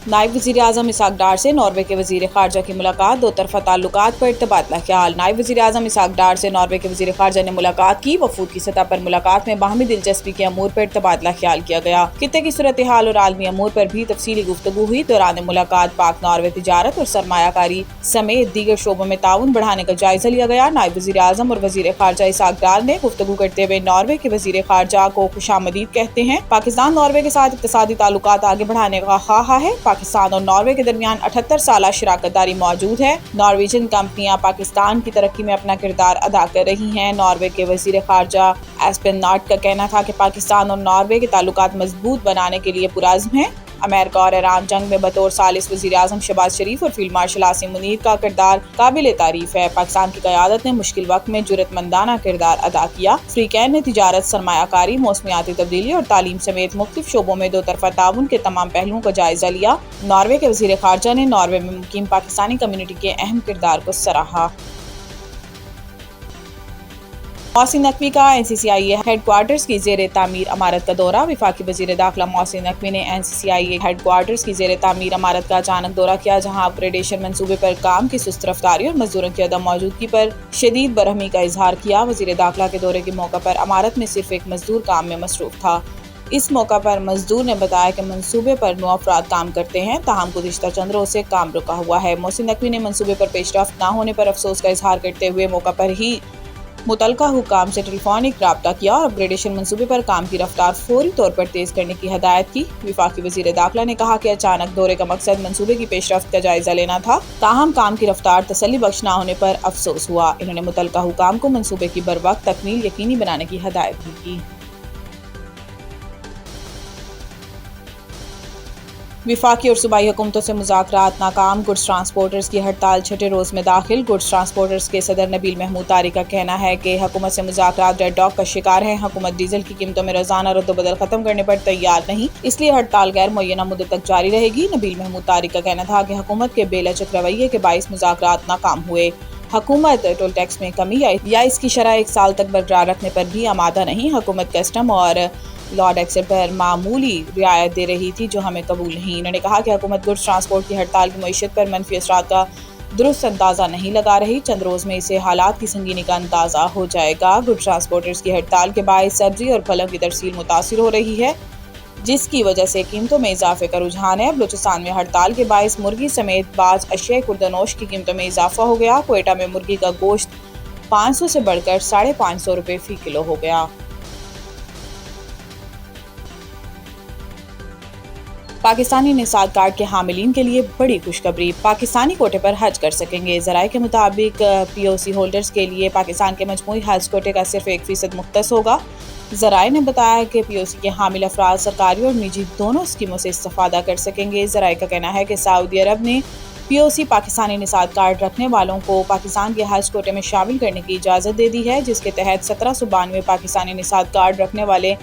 नायब वज़ीर-ए-आज़म इसहाक डार से नॉर्वे के वज़ीर ख़ारजा की मुलाकात, दो तरफ़ा ताल्लुकात पर तबादला ख्याल। नायब वज़ीर-ए-आज़म इसहाक डार से नॉर्वे के वज़ीर ख़ारजा ने मुलाकात की। वफ़ूद की सतह पर मुलाकात में बाहमी दिलचस्पी के अमूर पर तबादला ख्याल किया गया। खित्ते की सूरत हाल और आलमी अमूर पर भी तफसीली गुफ्तगू हुई। दौरान मुलाकात पाक नॉर्वे तिजारत और सरमायाकारी समेत दीगर शोबों में ताउन बढ़ाने का जायजा लिया गया। नायब वज़ीर-ए-आज़म और वज़ीर ख़ारजा इसहाक डार ने गुफ्तगू करते हुए नॉर्वे के वज़ीर ख़ारजा को खुशामदीद कहते हैं। पाकिस्तान नॉर्वे के साथ इक़्तिसादी ताल्लुकात आगे बढ़ाने का ख्वाह है। पाकिस्तान और नॉर्वे के दरमियान 78 साला शराकत दारी मौजूद है। नॉर्वेजियन कंपनियां पाकिस्तान की तरक्की में अपना किरदार अदा कर रही हैं। नॉर्वे के वज़ीर ख़ारजा एस्पेन नॉर्ट का कहना था कि पाकिस्तान और नॉर्वे के ताल्लुकात मजबूत बनाने के लिए पुरअज़्म है। अमेरिका और ईरान जंग में बतौर सालिस वज़ीर-ए-आज़म शहबाज शरीफ और फील्ड मार्शल आसिम मुनीर का किरदार काबिल तारीफ है। पाकिस्तान की क़यादत ने मुश्किल वक्त में जुर्रतमंदाना किरदार अदा किया। फ्रीकैन ने तिजारत, सरमायाकारी, मौसमियाती तब्दीली और तालीम समेत मुख्तलिफ शोबों में दो तरफ़ा ताउन के तमाम पहलुओं का जायजा लिया। नॉर्वे के वज़ीर ख़ारजा ने नॉर्वे में मुकीम पाकिस्तानी कम्युनिटी के अहम किरदार को सराहा। मोहसिन नकवी का NCCIA हेडक्वार्टर्स की ज़ेर तामीर इमारत का दौरा। वफाकी वज़ीर दाखिला मोहसिन नकवी ने NCCIA हेडक्वार्टर्स की ज़ेर तामीर इमारत का अचानक दौरा किया, जहां अपग्रेडेशन मंसूबे पर काम की सुस्त रफ्तारी और मजदूरों की अदम मौजूदगी पर शदीद बरहमी का इजहार किया। वज़ीर दाखिला के दौरे के मौका पर इमारत में सिर्फ एक मजदूर काम में मसरूफ था। इस मौका पर मजदूर ने बताया कि मंसूबे पर 9 अफराद काम करते हैं, ताहम गुज़िश्ता चंद रोज़ से काम रुका हुआ है। मोहसिन नकवी ने मंसूबे पर पेशरफ्त न होने पर अफसोस का इजहार करते हुए मौका पर ही मुतलका हुकाम से टेलीफोनिक राब्ता किया और अपग्रेडेशन मंसूबे पर काम की रफ्तार फौरी तौर पर तेज करने की हदायत की। वफाकी वज़ीर दाखिला ने कहा कि अचानक दौरे का मकसद मंसूबे की पेशरफ्त का जायजा लेना था, ताहम काम की रफ्तार तसल्ली बख्श न होने पर अफसोस हुआ। इन्होंने मुतलका हुकाम को मंसूबे की बरवक्त तकमील यकीनी बनाने की हदायत भी की। वफाकी और सूबाई हुकूमतों से मुज़ाकरात नाकाम। गुड्स ट्रांसपोर्टर्स की हड़ताल छठे रोज़ में दाखिल। गुड्स ट्रांसपोर्टर्स के सदर नबील महमूद तारी का कहना है कि हुकूमत से मुज़ाकरात रेड डॉग का शिकार है। हुकूमत डीजल की कीमतों में रोज़ाना रद्दोबदल खत्म करने पर तैयार नहीं, इसलिए हड़ताल गैर मुअय्यना मुद्दत तक जारी रहेगी। नबील महमूद तारी का कहना था कि हुकूमत के बेलचक रवैये के बाइस मुज़ाकरात नाकाम हुए। हुकूमत टोल टैक्स में कमी या इसकी शरह 1 साल तक बरकरार रखने पर भी आमादा नहीं। हुकूमत कस्टम और लॉर्ड एक्सेस पर मामूली रियायत दे रही थी, जो हमें कबूल नहीं। इन्होंने कहा कि हुकूमत गुड्स ट्रांसपोर्ट की हड़ताल की मईशत पर मनफी असरात का दुरुस्त अंदाज़ा नहीं लगा रही। चंद रोज़ में इसे हालात की संगीनी का अंदाज़ा हो जाएगा। गुड्स ट्रांसपोर्टर्स की हड़ताल के बायस सब्जी और फलों की तरसील मुतासिर हो रही है, जिसकी वजह से कीमतों में इजाफे का रुझान है। बलूचिस्तान में हड़ताल के बायस मुर्गी समेत बाज़ अशिया खुर्दनोश की कीमतों में इजाफा हो गया। कोयटा में मुर्गी का गोश्त 500 से बढ़कर 550 रुपये फ़ी किलो हो गया। पाकिस्तानी निसाद कार्ड के हामिलीन के लिए बड़ी खुशखबरी। पाकिस्तानी कोटे पर हज कर सकेंगे। ज़राए के मुताबिक POC होल्डर्स के लिए पाकिस्तान के मजमूई हज कोटे का सिर्फ 1% मुख्तस होगा। ज़राए ने बताया कि POC के हामिल अफराद सरकारी और निजी दोनों स्कीमों से इस्तेफादा कर सकेंगे। ज़राए का कहना है कि सऊदी अरब ने POC पाकिस्तानी निसाद कार्ड रखने वालों को पाकिस्तान के हज कोटे में शामिल करने की इजाज़त दे दी है, जिसके तहत 1792 पाकिस्तानी निसाद कार्ड रखने वाले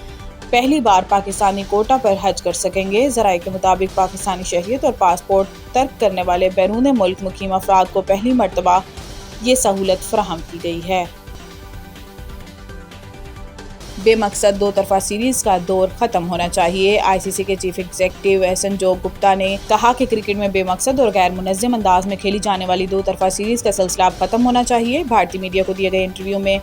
पहली बार पाकिस्तानी कोटा पर हज कर सकेंगे। ज़राए के मुताबिक पाकिस्तानी शहरियत और पासपोर्ट तर्क करने वाले बैरून मुल्क मुकीम अफराद को पहली मरतबा ये सहूलत फराहम की गई है। बेमकसद दो तरफा सीरीज का दौर खत्म होना चाहिए। ICC के चीफ एग्जीक्यूटिव एहसन जोग गुप्ता ने कहा कि क्रिकेट में बेमकसद और गैर मुनज़्ज़म अंदाज में खेली जाने वाली दो तरफा सीरीज का सिलसिला खत्म होना चाहिए। भारतीय मीडिया को दिए गए इंटरव्यू में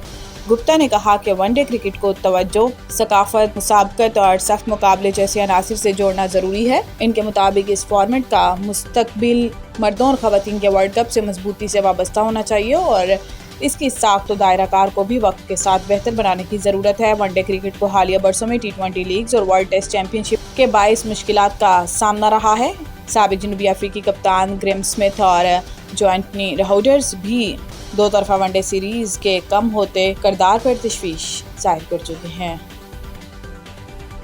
गुप्ता ने कहा कि वनडे क्रिकेट को तवज्जो, सकाफत, मुसाबकत और सख्त मुकाबले जैसे अनासिर से जोड़ना ज़रूरी है। इनके मुताबिक इस फॉर्मेट का मुस्तकबिल मर्दों और ख़वातीन के वर्ल्ड कप से मजबूती से वाबस्ता होना चाहिए और इसकी साख्त और दायरा कार को भी वक्त के साथ बेहतर बनाने की ज़रूरत है। वनडे क्रिकेट को हालिया बरसों में T20 लीग्स और वर्ल्ड टेस्ट चैंपियनशिप के बाइस मुश्किलात का सामना रहा है। साबिक जनूबी अफ्रीकी कप्तान ग्रेम स्मिथ और जो एंटनी राउडर्स भी दो तरफा वनडे सीरीज़ के कम होते किरदार पर तशवीश जाहिर कर चुके हैं।